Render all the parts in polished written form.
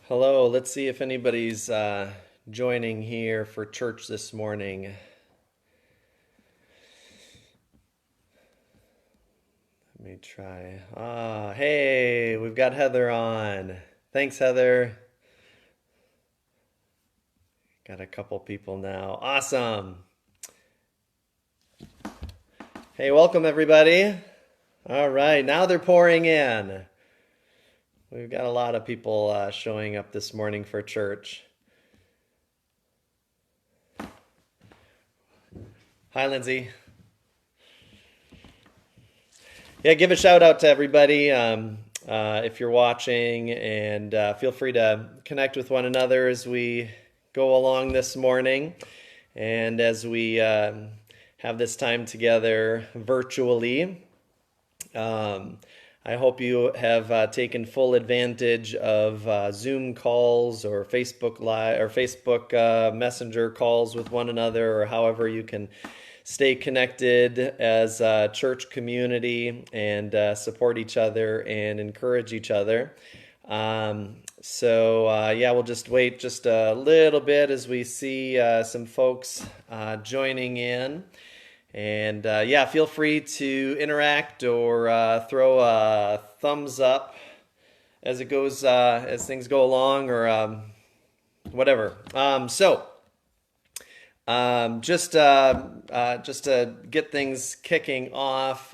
Hello, let's see if anybody's joining here for church this morning. Let me try. Hey, we've got Heather on. Thanks, Heather. Got a couple people now. Awesome. Hey, welcome everybody. All right, now they're pouring in. We've got a lot of people showing up this morning for church. Hi, Lindsay. Yeah, give a shout out to everybody if you're watching, and feel free to connect with one another as we go along this morning and as we have this time together virtually. I hope you have taken full advantage of Zoom calls or Facebook Live or Facebook Messenger calls with one another, or however you can stay connected as a church community and support each other and encourage each other. Yeah, we'll just wait just a little bit as we see some folks joining in. And yeah, feel free to interact or throw a thumbs up as it goes, as things go along, or whatever. Just to get things kicking off,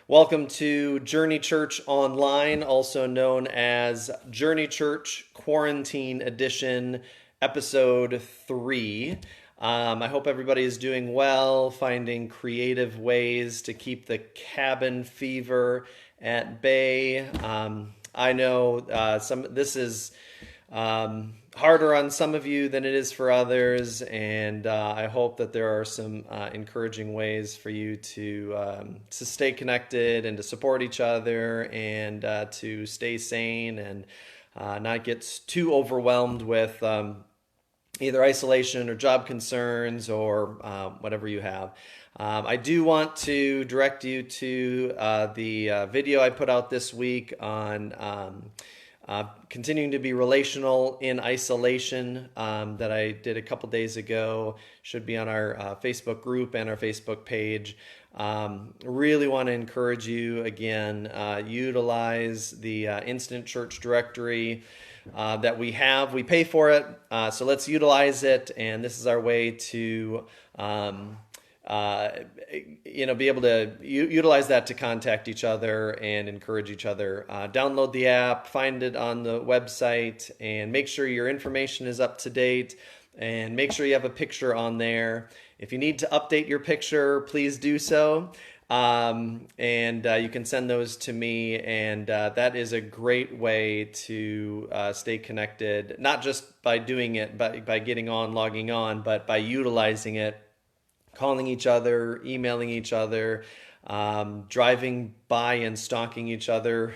welcome to Journey Church Online, also known as Journey Church Quarantine Edition, Episode 3. I hope everybody is doing well, finding creative ways to keep the cabin fever at bay. I know this is harder on some of you than it is for others, and I hope that there are some encouraging ways for you to stay connected and to support each other and to stay sane and not get too overwhelmed with either isolation or job concerns or whatever you have. I do want to direct you to the video I put out this week on continuing to be relational in isolation that I did a couple days ago. Should be on our Facebook group and our Facebook page. Really want to encourage you again, utilize the Instant Church Directory that we have. We pay for it, so let's utilize it. And this is our way to be able to utilize that to contact each other and encourage each other. Download the app, find it on the website, and make sure your information is up to date, and make sure you have a picture on there. If you need to update your picture, please do so. You can send those to me, and that is a great way to stay connected, not just by doing it, but by getting on, logging on, but by utilizing it, calling each other, emailing each other, driving by and stalking each other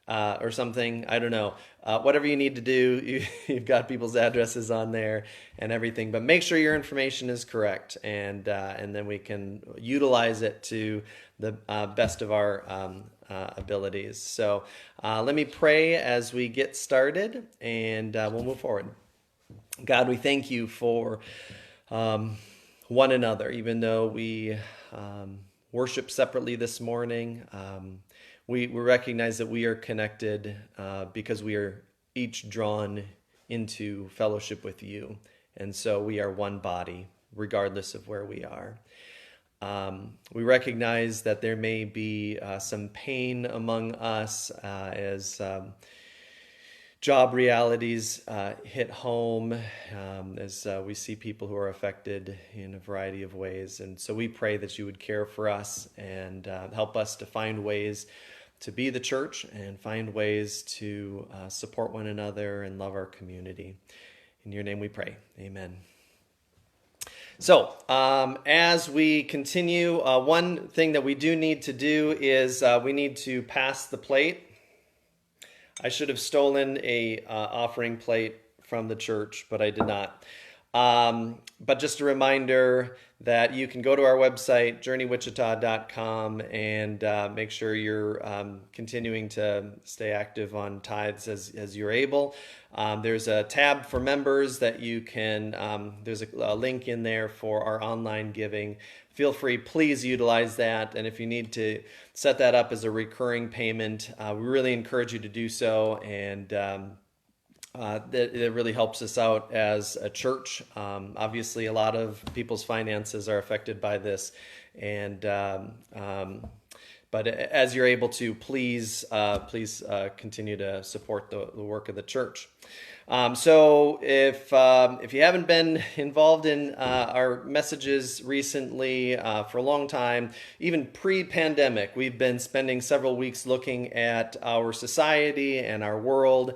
or something. I don't know. Whatever you need to do, you've got people's addresses on there and everything. But make sure your information is correct, and then we can utilize it to the best of our abilities. So let me pray as we get started, and we'll move forward. God, we thank you for one another, even though we worship separately this morning. We recognize that we are connected because we are each drawn into fellowship with you. And so we are one body, regardless of where we are. We recognize that there may be some pain among us as job realities hit home, as we see people who are affected in a variety of ways. And so we pray that you would care for us and help us to find ways to be the church and find ways to support one another and love our community. In your name we pray. Amen. So, as we continue, one thing that we do need to do is we need to pass the plate. I should have stolen a offering plate from the church, but I did not. But just a reminder that you can go to our website, journeywichita.com, and make sure you're continuing to stay active on tithes as you're able. There's a tab for members that you can, there's a link in there for our online giving. Feel free, please utilize that. And if you need to set that up as a recurring payment, we really encourage you to do so. And that really helps us out as a church. Obviously, a lot of people's finances are affected by this, and but as you're able to, please continue to support the work of the church. So if you haven't been involved in our messages recently for a long time, even pre-pandemic, we've been spending several weeks looking at our society and our world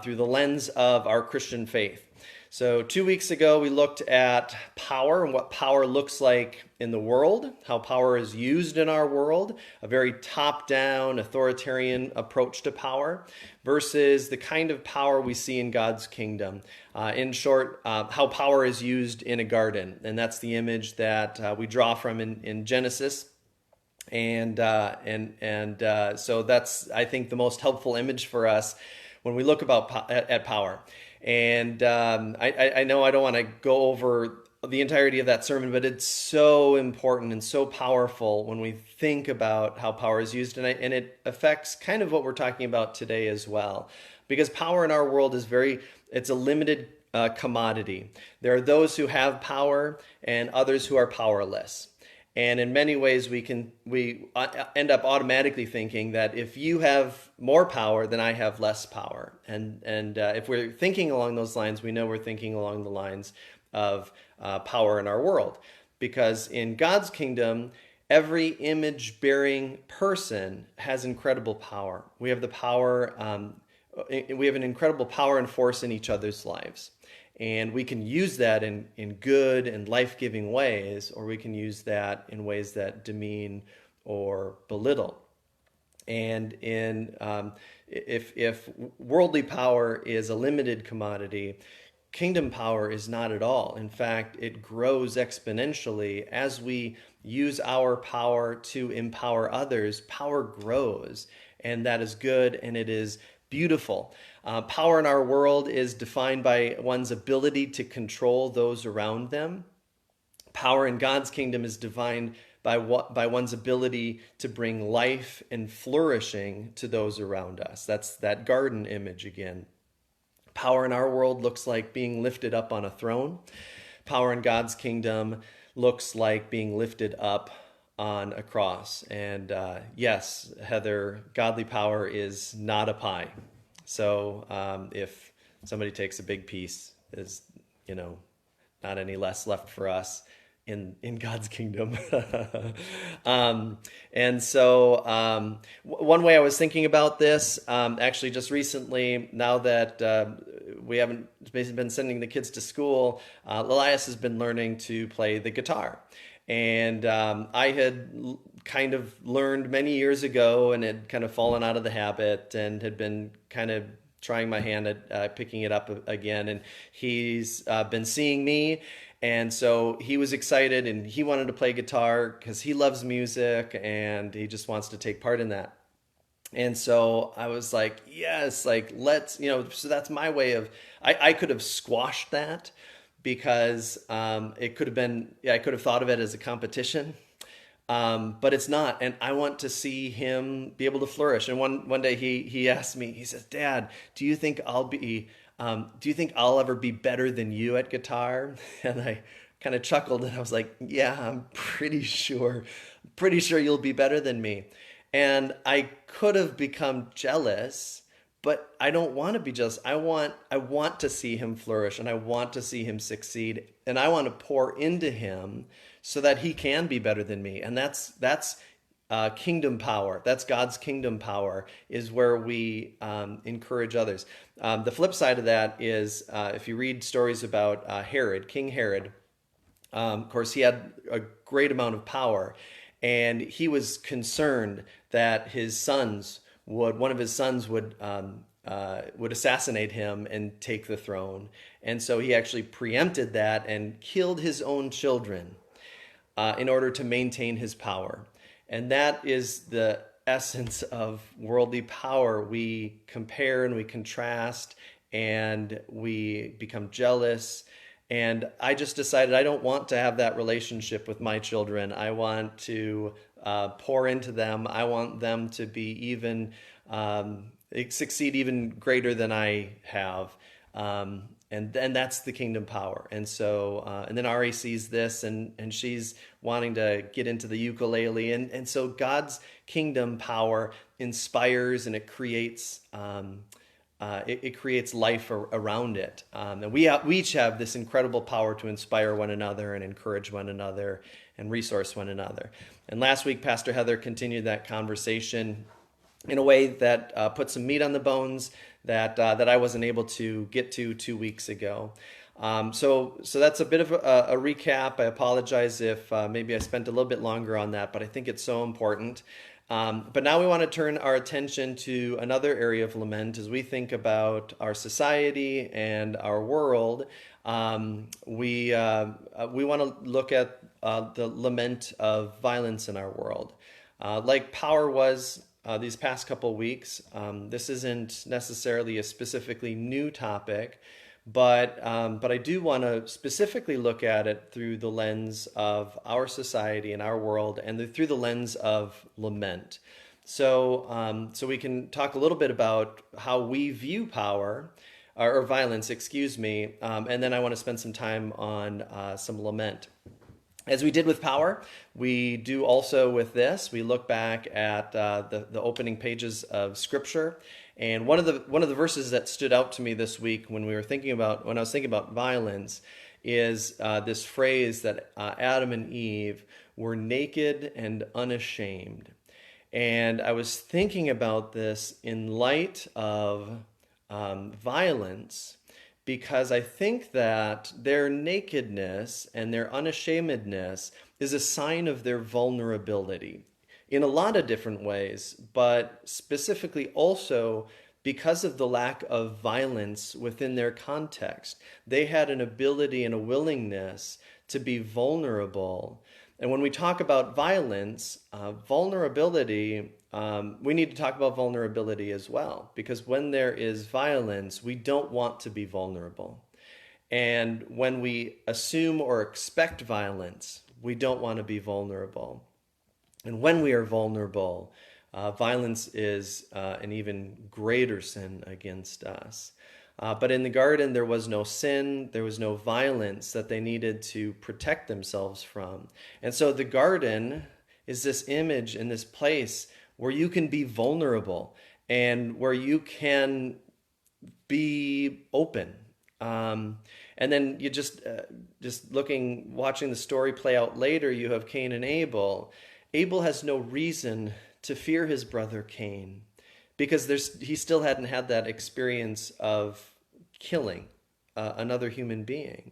through the lens of our Christian faith. So 2 weeks ago, we looked at power and what power looks like in the world, how power is used in our world, a very top-down, authoritarian approach to power, versus the kind of power we see in God's kingdom. In short, how power is used in a garden, and that's the image that we draw from in Genesis. And so that's, I think, the most helpful image for us when we look at power. And I know I don't want to go over the entirety of that sermon, but it's so important and so powerful when we think about how power is used, and it affects kind of what we're talking about today as well. Because power in our world is it's a limited commodity. There are those who have power and others who are powerless. And in many ways, we end up automatically thinking that if you have more power, then I have less power. And if we're thinking along those lines, we know we're thinking along the lines of power in our world. Because in God's kingdom, every image-bearing person has incredible power. We have the power. We have an incredible power and force in each other's lives. And we can use that in good and life-giving ways, or we can use that in ways that demean or belittle. And if worldly power is a limited commodity, kingdom power is not at all. In fact, it grows exponentially as we use our power to empower others. Power grows, and that is good, and it is beautiful. Power in our world is defined by one's ability to control those around them. Power in God's kingdom is defined by one's ability to bring life and flourishing to those around us. That's that garden image again. Power in our world looks like being lifted up on a throne. Power in God's kingdom looks like being lifted up on a cross. And yes, Heather, godly power is not a pie. So if somebody takes a big piece, there's not any less left for us in God's kingdom. And so one way I was thinking about this, actually just recently, now that we haven't been sending the kids to school, Elias has been learning to play the guitar. And I had kind of learned many years ago and had kind of fallen out of the habit and had been kind of trying my hand at picking it up again. And he's been seeing me. And so he was excited and he wanted to play guitar because he loves music and he just wants to take part in that. And so I was like, yes, like let's, so that's my way of, I could have squashed that because it could have been, I could have thought of it as a competition, but it's not. And I want to see him be able to flourish. And one day he asked me, he says, Dad, do you think I'll ever be better than you at guitar? And I kind of chuckled and I was like, yeah, I'm pretty sure you'll be better than me. And I could have become jealous, but I don't want to be jealous. I want to see him flourish and I want to see him succeed and I want to pour into him so that he can be better than me. And that's kingdom power. That's God's kingdom power, is where we encourage others. The flip side of that is if you read stories about Herod, King Herod, of course, he had a great amount of power, and he was concerned that one of his sons would assassinate him and take the throne. And so he actually preempted that and killed his own children. in order to maintain his power. And that is the essence of worldly power. We compare and we contrast and we become jealous. And I just decided I don't want to have that relationship with my children. I want to pour into them. I want them to be even succeed even greater than I have. And that's the kingdom power. And so, and then Ari sees this and she's wanting to get into the ukulele. And so God's kingdom power inspires and it creates, it creates life around it. And we each have this incredible power to inspire one another and encourage one another and resource one another. And last week, Pastor Heather continued that conversation in a way that put some meat on the bones that I wasn't able to get to 2 weeks ago. So that's a bit of a recap. I apologize if maybe I spent a little bit longer on that, but I think it's so important. But now we want to turn our attention to another area of lament as we think about our society and our world. We want to look at the lament of violence in our world. Like power was these past couple weeks, this isn't necessarily a specifically new topic, but I do want to specifically look at it through the lens of our society and our world, and through the lens of lament. So we can talk a little bit about how we view power, or violence, excuse me, and then I want to spend some time on some lament. As we did with power, we do also with this. We look back at the opening pages of Scripture, and one of the verses that stood out to me this week when I was thinking about violence is this phrase that Adam and Eve were naked and unashamed. And I was thinking about this in light of violence, because I think that their nakedness and their unashamedness is a sign of their vulnerability in a lot of different ways, but specifically also because of the lack of violence within their context. They had an ability and a willingness to be vulnerable. And when we talk about violence, vulnerability, we need to talk about vulnerability as well, because when there is violence, we don't want to be vulnerable. And when we assume or expect violence, we don't want to be vulnerable. And when we are vulnerable, violence is an even greater sin against us. But in the garden, there was no sin, there was no violence that they needed to protect themselves from. And so the garden is this image and this place where you can be vulnerable and where you can be open. And then you just watching the story play out later, you have Cain and Abel. Abel has no reason to fear his brother Cain, because he still hadn't had that experience of killing another human being.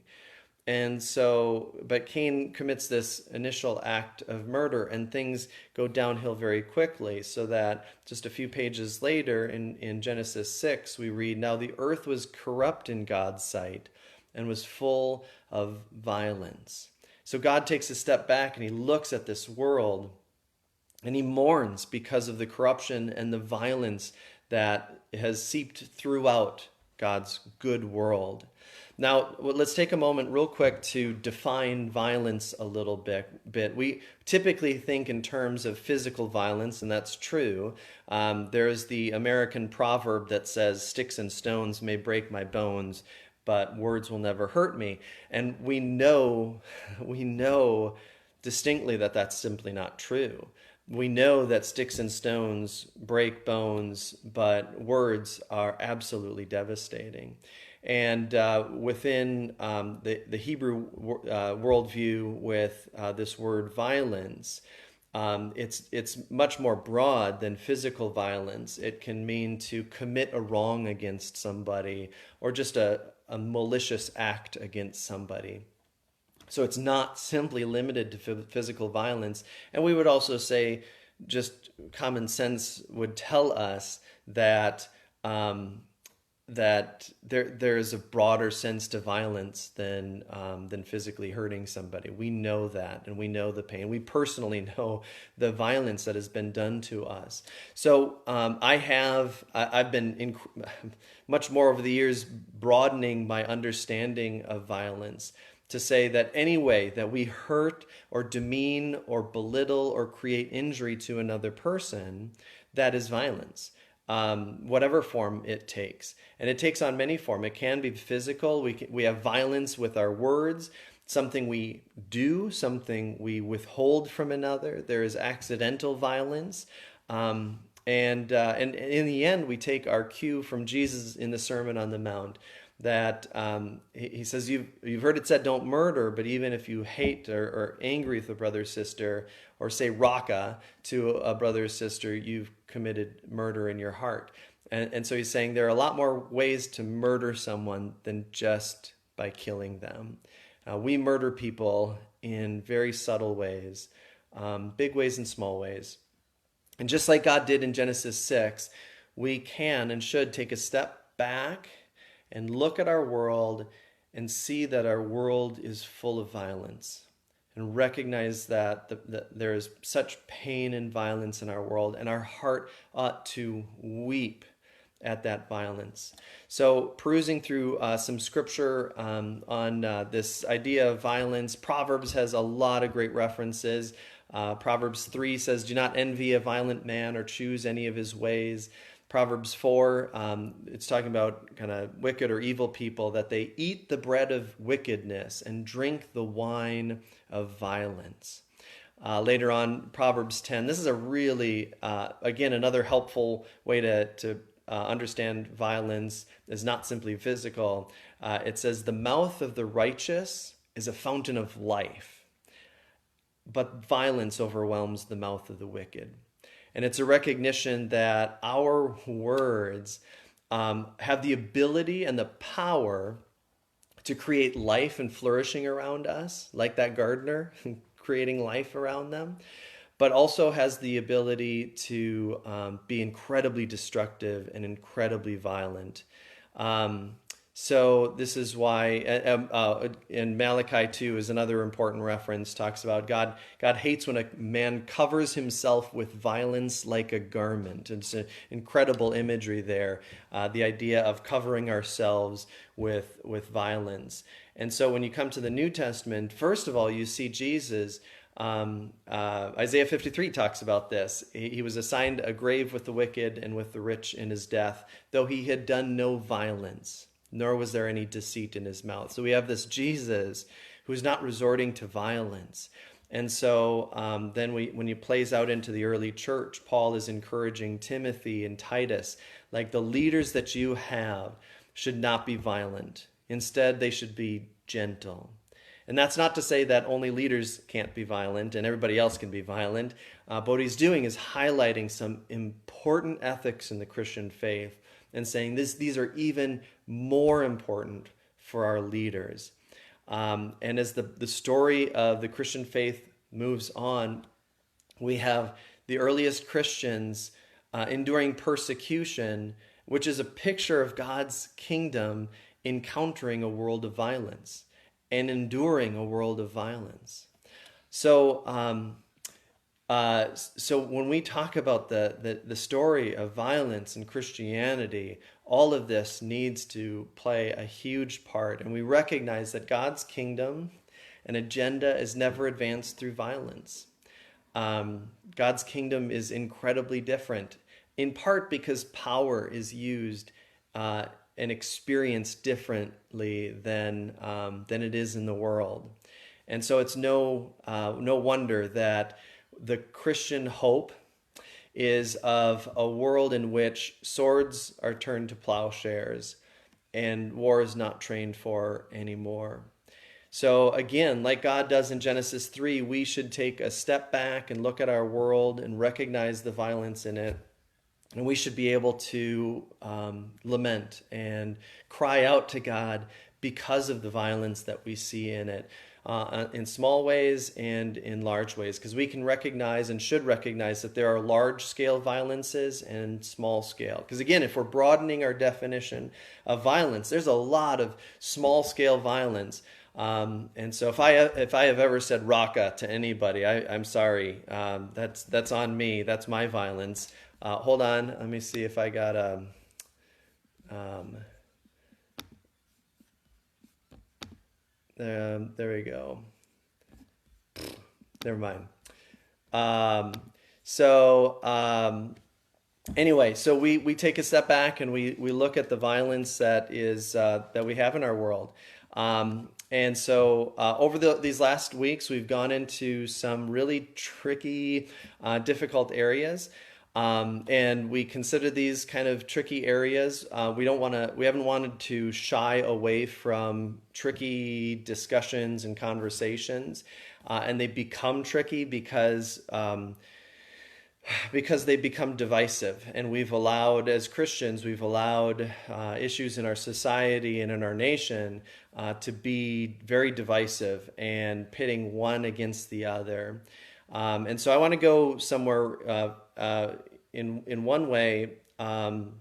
And so, but Cain commits this initial act of murder, and things go downhill very quickly, so that just a few pages later in Genesis 6, we read, "Now the earth was corrupt in God's sight and was full of violence." So God takes a step back and he looks at this world and he mourns because of the corruption and the violence that has seeped throughout God's good world. Now, let's take a moment real quick to define violence a little bit. We typically think in terms of physical violence, and that's true. There's the American proverb that says, "Sticks and stones may break my bones, but words will never hurt me." And we know distinctly that that's simply not true. We know that sticks and stones break bones, but words are absolutely devastating. And within the Hebrew worldview, with this word violence, it's much more broad than physical violence. It can mean to commit a wrong against somebody, or just a malicious act against somebody. So it's not simply limited to physical violence. And we would also say, just common sense would tell us that there's a broader sense to violence than physically hurting somebody. We know that, and we know the pain. We personally know the violence that has been done to us. So I've been much more over the years broadening my understanding of violence to say that any way that we hurt or demean or belittle or create injury to another person, that is violence, whatever form it takes. And it takes on many forms. It can be physical. We have violence with our words, something we do, something we withhold from another. There is accidental violence. And in the end, we take our cue from Jesus in the Sermon on the Mount, that he says, you've heard it said, don't murder, but even if you hate or angry with a brother or sister, or say raka to a brother or sister, you've committed murder in your heart. And so he's saying there are a lot more ways to murder someone than just by killing them. We murder people in very subtle ways, big ways and small ways. And just like God did in Genesis 6, we can and should take a step back and look at our world and see that our world is full of violence, and recognize that there is such pain and violence in our world, and our heart ought to weep at that violence. So perusing through some scripture on this idea of violence, Proverbs has a lot of great references. Proverbs 3 says, do not envy a violent man or choose any of his ways. Proverbs 4, it's talking about kind of wicked or evil people, that they eat the bread of wickedness and drink the wine of violence. Later on, Proverbs 10, this is a really, again, another helpful way to understand violence is not simply physical. It says, the mouth of the righteous is a fountain of life, but violence overwhelms the mouth of the wicked. And it's a recognition that our words have the ability and the power to create life and flourishing around us, like that gardener creating life around them, but also has the ability to be incredibly destructive and incredibly violent. So this is why in Malachi 2 is another important reference, talks about God hates when a man covers himself with violence like a garment. It's an incredible imagery there, the idea of covering ourselves with violence. And so when you come to the New Testament, first of all, you see Jesus. Isaiah 53 talks about this. He was assigned a grave with the wicked and with the rich in his death, though he had done no violence, nor was there any deceit in his mouth. So we have this Jesus who's not resorting to violence. And so then when you plays out into the early church, Paul is encouraging Timothy and Titus, like the leaders that you have should not be violent. Instead, they should be gentle. And that's not to say that only leaders can't be violent and everybody else can be violent. But what he's doing is highlighting some important ethics in the Christian faith and saying these are even more important for our leaders. And as the story of the Christian faith moves on, we have the earliest Christians enduring persecution, which is a picture of God's kingdom encountering a world of violence and enduring a world of violence. So when we talk about the story of violence in Christianity, all of this needs to play a huge part. And we recognize that God's kingdom and agenda is never advanced through violence. God's kingdom is incredibly different, in part because power is used and experienced differently than it is in the world. And so it's no wonder that the Christian hope is of a world in which swords are turned to plowshares and war is not trained for anymore. So again, like God does in Genesis 3, we should take a step back and look at our world and recognize the violence in it. And we should be able to lament and cry out to God because of the violence that we see in it. in small ways and in large ways, because we can recognize and should recognize that there are large scale violences and small scale. Because again, if we're broadening our definition of violence, there's a lot of small scale violence. And so if I have ever said raka to anybody, I'm sorry. That's on me. That's my violence. Hold on. Let me see if I got there we go. Never mind. Anyway, so we take a step back and we look at the violence that is that we have in our world. And so over these last weeks, we've gone into some really tricky, difficult areas. And we consider these kind of tricky areas. We haven't wanted to shy away from tricky discussions and conversations. And they become tricky because they become divisive. And as Christians, we've allowed issues in our society and in our nation to be very divisive and pitting one against the other. And so I want to go somewhere in one way in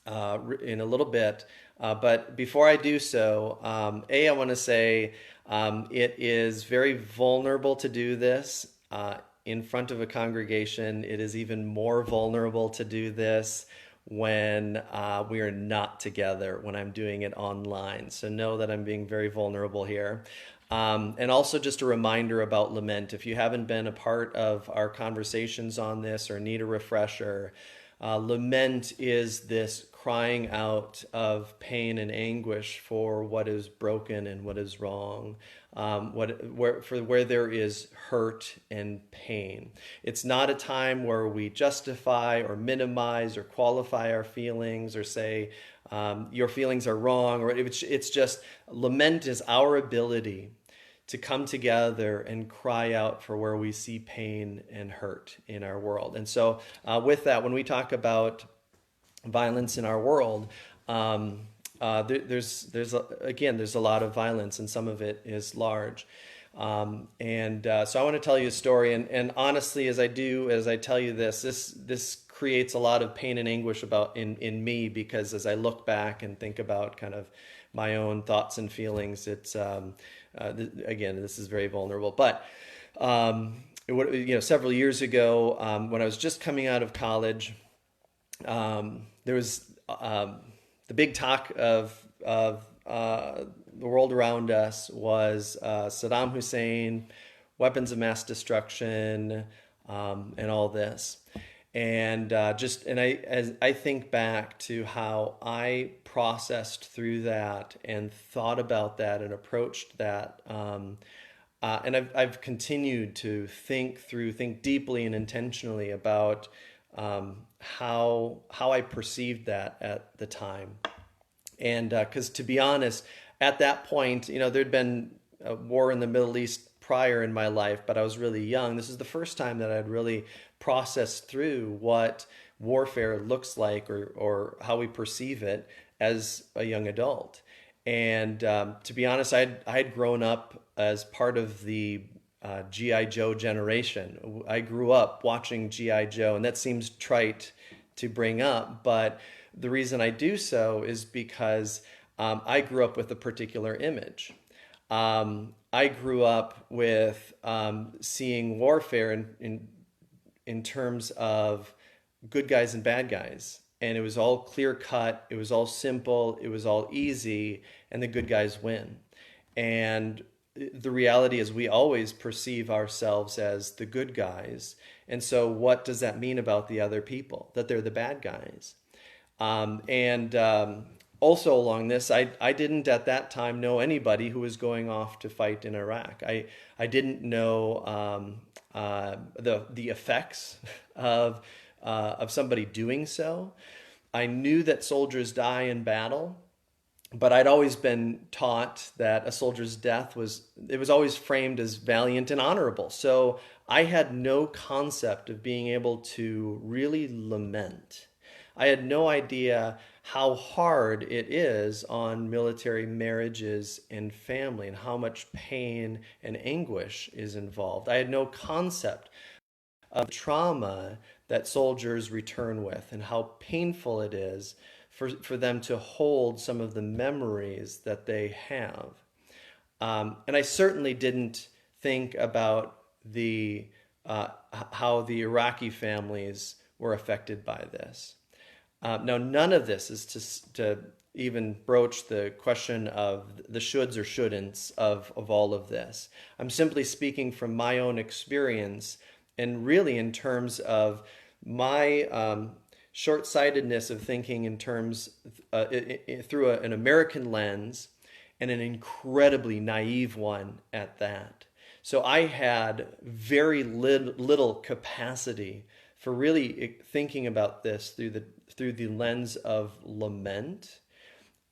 a little bit. But before I do so, I want to say it is very vulnerable to do this in front of a congregation. It is even more vulnerable to do this when we are not together, when I'm doing it online. So know that I'm being very vulnerable here. And also just a reminder about lament. If you haven't been a part of our conversations on this or need a refresher, lament is this crying out of pain and anguish for what is broken and what is wrong, where there is hurt and pain. It's not a time where we justify or minimize or qualify our feelings or say your feelings are wrong. Or it's just lament is our ability to come together and cry out for where we see pain and hurt in our world. And so with that, when we talk about violence in our world, there's a lot of violence, and some of it is large. So I want to tell you a story, and honestly, as I tell you this creates a lot of pain and anguish in me, because as I look back and think about kind of my own thoughts and feelings, it's again, this is very vulnerable. But several years ago, when I was just coming out of college, there was the big talk of the world around us was Saddam Hussein, weapons of mass destruction, and all this. And as I think back to how I processed through that and thought about that and approached that, and I've continued to think deeply and intentionally about how I perceived that at the time. And because to be honest, at that point, there'd been a war in the Middle East prior in my life, but I was really young. This is the first time that I'd really processed through what warfare looks like or how we perceive it as a young adult. And to be honest, I had grown up as part of the G.I. Joe generation. I grew up watching G.I. Joe, and that seems trite to bring up, but the reason I do so is because I grew up with a particular image. I grew up with seeing warfare in terms of good guys and bad guys. And it was all clear cut, it was all simple, it was all easy, and the good guys win. And the reality is we always perceive ourselves as the good guys. And so what does that mean about the other people? That they're the bad guys. Also along this, I didn't at that time know anybody who was going off to fight in Iraq. I didn't know the effects of somebody doing so. I knew that soldiers die in battle, but I'd always been taught that a soldier's death was always framed as valiant and honorable. So I had no concept of being able to really lament. I had no idea how hard it is on military marriages and family and how much pain and anguish is involved. I had no concept of trauma that soldiers return with and how painful it is for them to hold some of the memories that they have. And I certainly didn't think about the how the Iraqi families were affected by this. Now, none of this is to even broach the question of the shoulds or shouldn'ts of all of this. I'm simply speaking from my own experience and really in terms of my short-sightedness of thinking in terms through an American lens and an incredibly naive one at that. So I had very little capacity for really thinking about this through the lens of lament,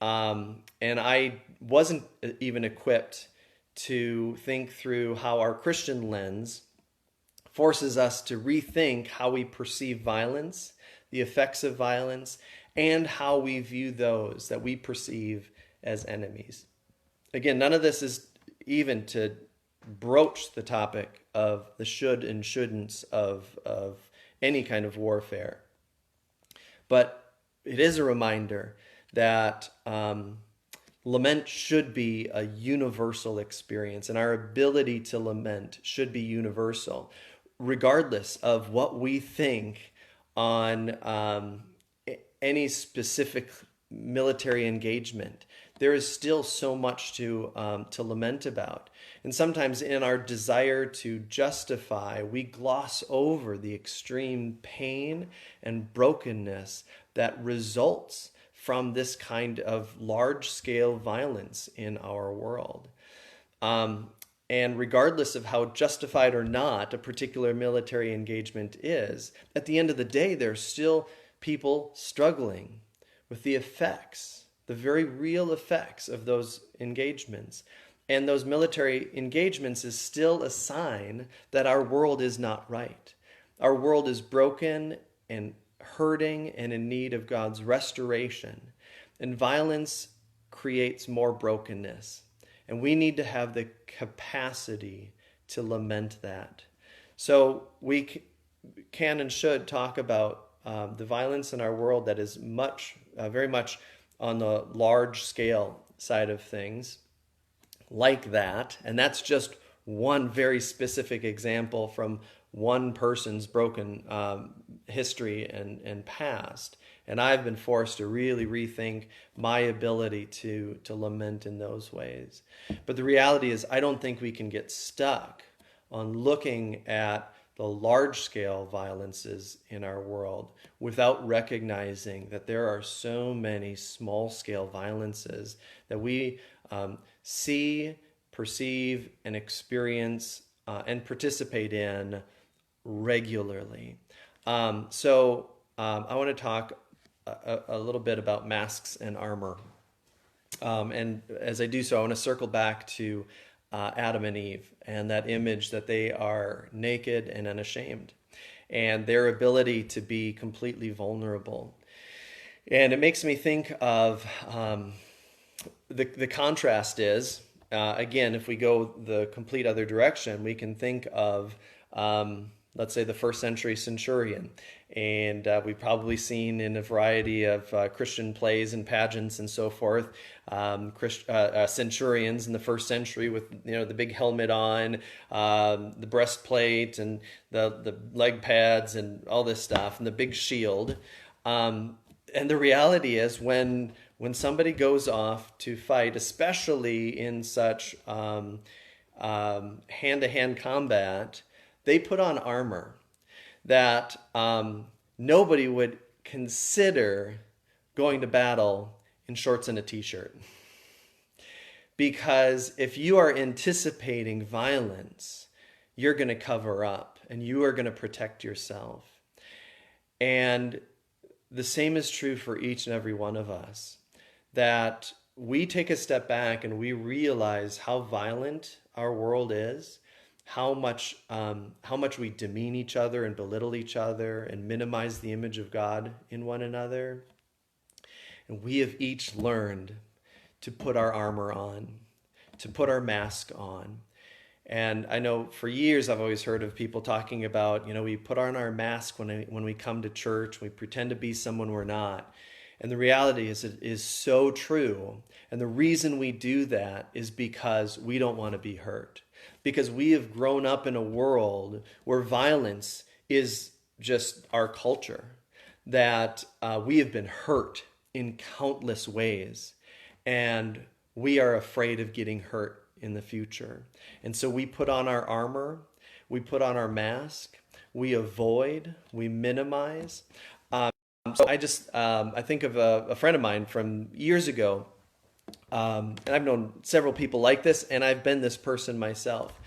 and I wasn't even equipped to think through how our Christian lens forces us to rethink how we perceive violence, the effects of violence, and how we view those that we perceive as enemies. Again, none of this is even to broach the topic of the should and shouldn'ts of any kind of warfare. But it is a reminder that lament should be a universal experience, and our ability to lament should be universal, regardless of what we think on any specific military engagement. There is still so much to lament about. And sometimes in our desire to justify, we gloss over the extreme pain and brokenness that results from this kind of large-scale violence in our world. And regardless of how justified or not a particular military engagement is, at the end of the day, there's still people struggling with the effects, the very real effects of those engagements. And those military engagements is still a sign that our world is not right. Our world is broken and hurting and in need of God's restoration. And violence creates more brokenness. And we need to have the capacity to lament that. So we can and should talk about the violence in our world that is very much on the large scale side of things like that. And that's just one very specific example from one person's broken history and past. And I've been forced to really rethink my ability to lament in those ways. But the reality is, I don't think we can get stuck on looking at the large-scale violences in our world without recognizing that there are so many small-scale violences that we see, perceive, and experience and participate in regularly. So I want to talk a little bit about masks and armor. And as I do so, I want to circle back to Adam and Eve and that image that they are naked and unashamed and their ability to be completely vulnerable. And it makes me think of the contrast is, again, if we go the complete other direction, we can think of, let's say, the first century centurion. And we've probably seen in a variety of Christian plays and pageants and so forth, centurions in the first century with the big helmet on, the breastplate and the leg pads and all this stuff, and the big shield. And the reality is, when somebody goes off to fight, especially in such hand-to-hand combat, they put on armor that nobody would consider going to battle in shorts and a t-shirt. Because if you are anticipating violence, you're going to cover up and you are going to protect yourself. And the same is true for each and every one of us, that we take a step back and we realize how violent our world is, how much we demean each other and belittle each other and minimize the image of God in one another. And we have each learned to put our armor on, to put our mask on. And I know for years I've always heard of people talking about, we put on our mask when we come to church, we pretend to be someone we're not. And the reality is, it is so true. And the reason we do that is because we don't want to be hurt. Because we have grown up in a world where violence is just our culture, that we have been hurt in countless ways. And we are afraid of getting hurt in the future. And so we put on our armor, we put on our mask, we avoid, we minimize. So I think of a friend of mine from years ago, and I've known several people like this, and I've been this person myself.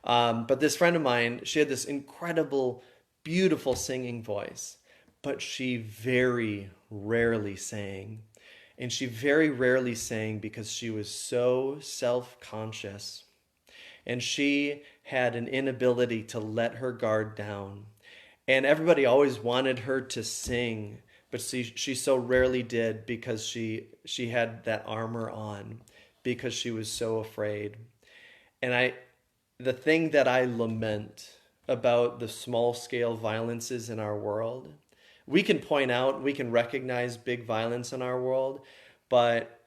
But this friend of mine, she had this incredible, beautiful singing voice, but she very rarely sang. And she very rarely sang because she was so self-conscious. And she had an inability to let her guard down. And everybody always wanted her to sing, but she so rarely did because she had that armor on, because she was so afraid. And the thing that I lament about the small-scale violences in our world, we can point out, we can recognize big violence in our world, but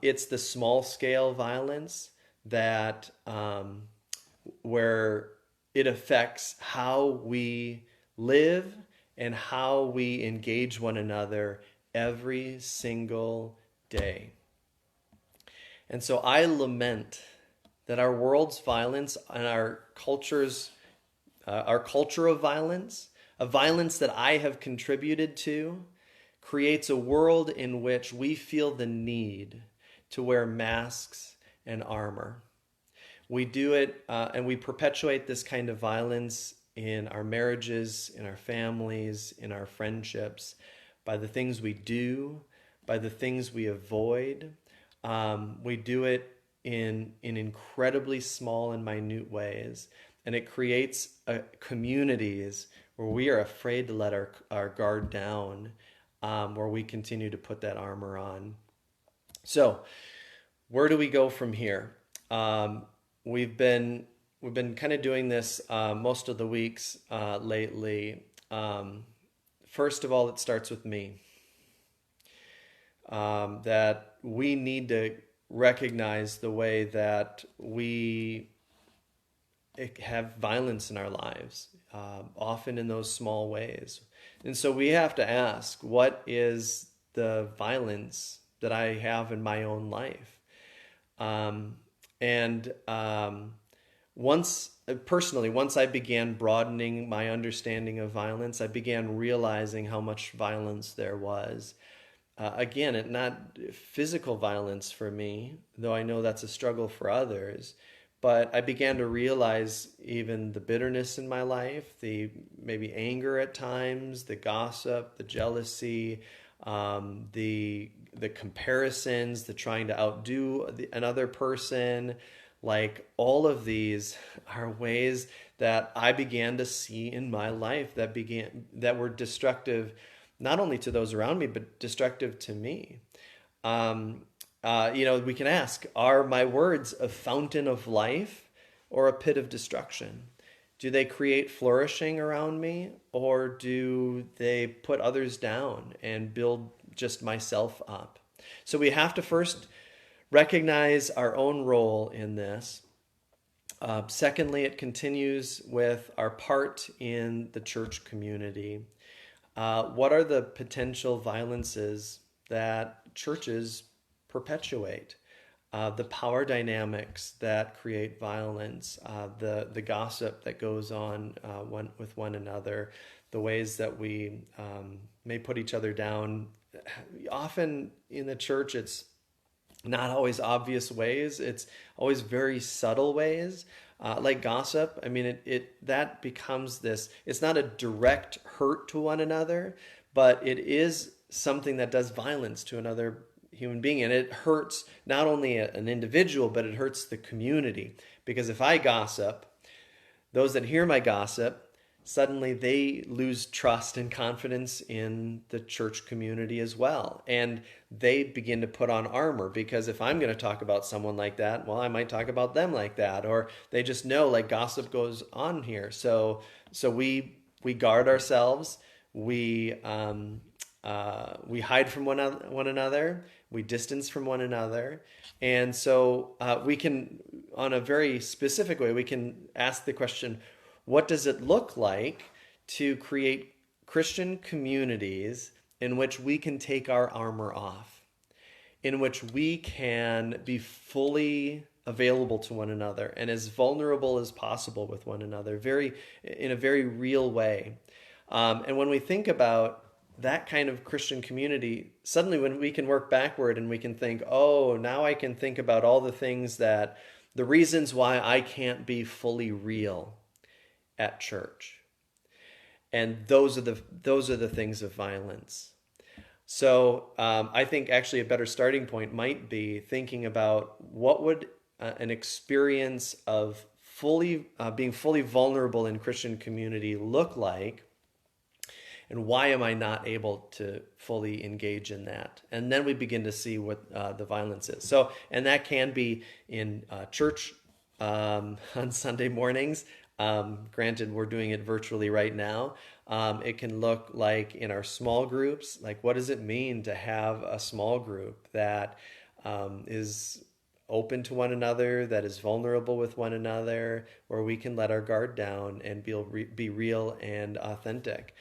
it's the small-scale violence that where it affects how we live and how we engage one another every single day. And so I lament that our world's violence and our culture of violence, a violence that I have contributed to, creates a world in which we feel the need to wear masks and armor. We do it and we perpetuate this kind of violence in our marriages, in our families, in our friendships, by the things we do, by the things we avoid. We do it in incredibly small and minute ways, and it creates communities where we are afraid to let our guard down, where we continue to put that armor on. So, where do we go from here? We've been kind of doing this most of the weeks lately. First of all, it starts with me. That we need to recognize the way that we have violence in our lives, often in those small ways. And so we have to ask, what is the violence that I have in my own life? Once I began broadening my understanding of violence, I began realizing how much violence there was. Again, not physical violence for me, though I know that's a struggle for others, but I began to realize even the bitterness in my life, the maybe anger at times, the gossip, the jealousy, the comparisons, the trying to outdo another person. Like, all of these are ways that I began to see in my life that were destructive, not only to those around me, but destructive to me. We can ask, are my words a fountain of life or a pit of destruction? Do they create flourishing around me, or do they put others down and build just myself up? So we have to first recognize our own role in this. Secondly, it continues with our part in the church community. What are the potential violences that churches perpetuate? The power dynamics that create violence, the gossip that goes on with one another, the ways that we may put each other down. Often in the church, it's not always obvious ways. It's always very subtle ways, like gossip. I mean, that becomes this. It's not a direct hurt to one another, but it is something that does violence to another human being, and it hurts not only an individual, but it hurts the community. Because if I gossip, those that hear my gossip, suddenly they lose trust and confidence in the church community as well. And they begin to put on armor, because if I'm going to talk about someone like that, well, I might talk about them like that. Or they just know, like, gossip goes on here. So we guard ourselves. We hide from one another. We distance from one another. And so we can, on a very specific way, we can ask the question, what does it look like to create Christian communities in which we can take our armor off, in which we can be fully available to one another and as vulnerable as possible with one another, in a very real way. And when we think about that kind of Christian community, suddenly when we can work backward and we can think, oh, now I can think about all the reasons why I can't be fully real at church. And those are the things of violence. So I think actually a better starting point might be thinking about what would an experience of being fully vulnerable in Christian community look like, and why am I not able to fully engage in that? And then we begin to see what the violence is. So, and that can be in church on Sunday mornings. Granted, we're doing it virtually right now. It can look like in our small groups, like what does it mean to have a small group that is open to one another, that is vulnerable with one another, where we can let our guard down and be real and authentic.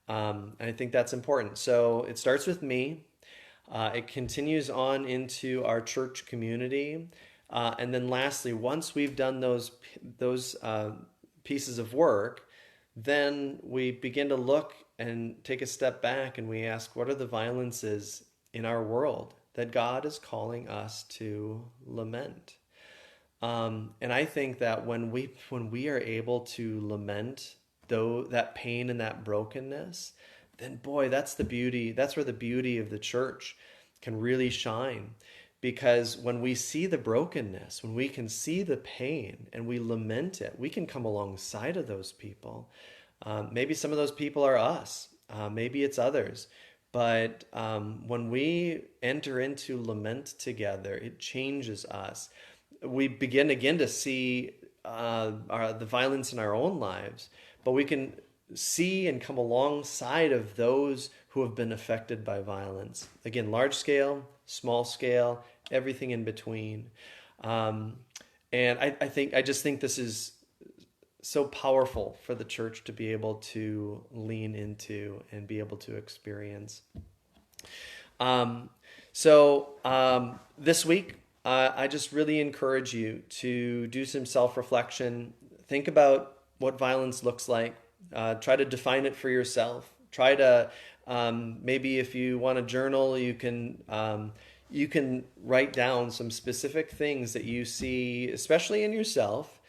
And I think that's important. So it starts with me. It continues on into our church community. And then lastly, once we've done those pieces of work, then we begin to look and take a step back and we ask, what are the violences in our world that God is calling us to lament? And I think that when we are able to lament that pain and that brokenness, then boy, that's where the beauty of the church can really shine. Because when we see the brokenness, when we can see the pain and we lament it, we can come alongside of those people. Maybe some of those people are us, maybe it's others. But when we enter into lament together, it changes us. We begin again to see the violence in our own lives, but we can see and come alongside of those who have been affected by violence. Again, large scale, small scale, everything in between. And I just think this is so powerful for the church to be able to lean into and be able to experience. This week, I just really encourage you to do some self-reflection. Think about what violence looks like. Try to define it for yourself. Try to, maybe if you want to journal, you can write down some specific things that you see, especially in yourself,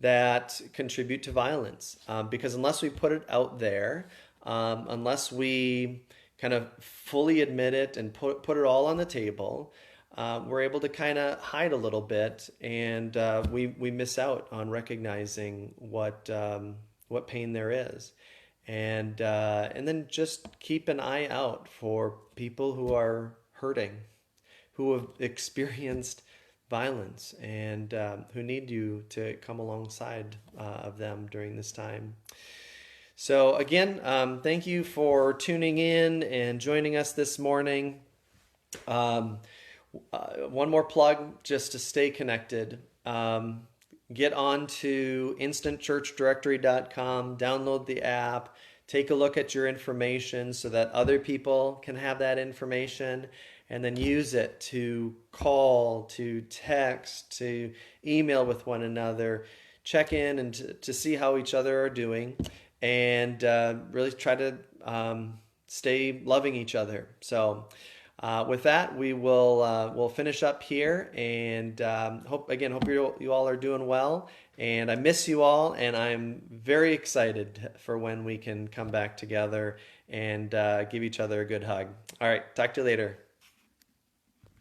that contribute to violence. Because unless we put it out there, unless we kind of fully admit it and put it all on the table, we're able to kind of hide a little bit, and we miss out on recognizing what pain there is, and then just keep an eye out for people who are hurting, who have experienced violence, and who need you to come alongside of them during this time. So again, thank you for tuning in and joining us this morning. One more plug just to stay connected. Get on to instantchurchdirectory.com, download the app, take a look at your information so that other people can have that information, and then use it to call, to text, to email with one another, check in and to see how each other are doing, and really try to stay loving each other. So with that, we'll finish up here, and hope you all are doing well. And I miss you all, and I'm very excited for when we can come back together and give each other a good hug. All right, talk to you later.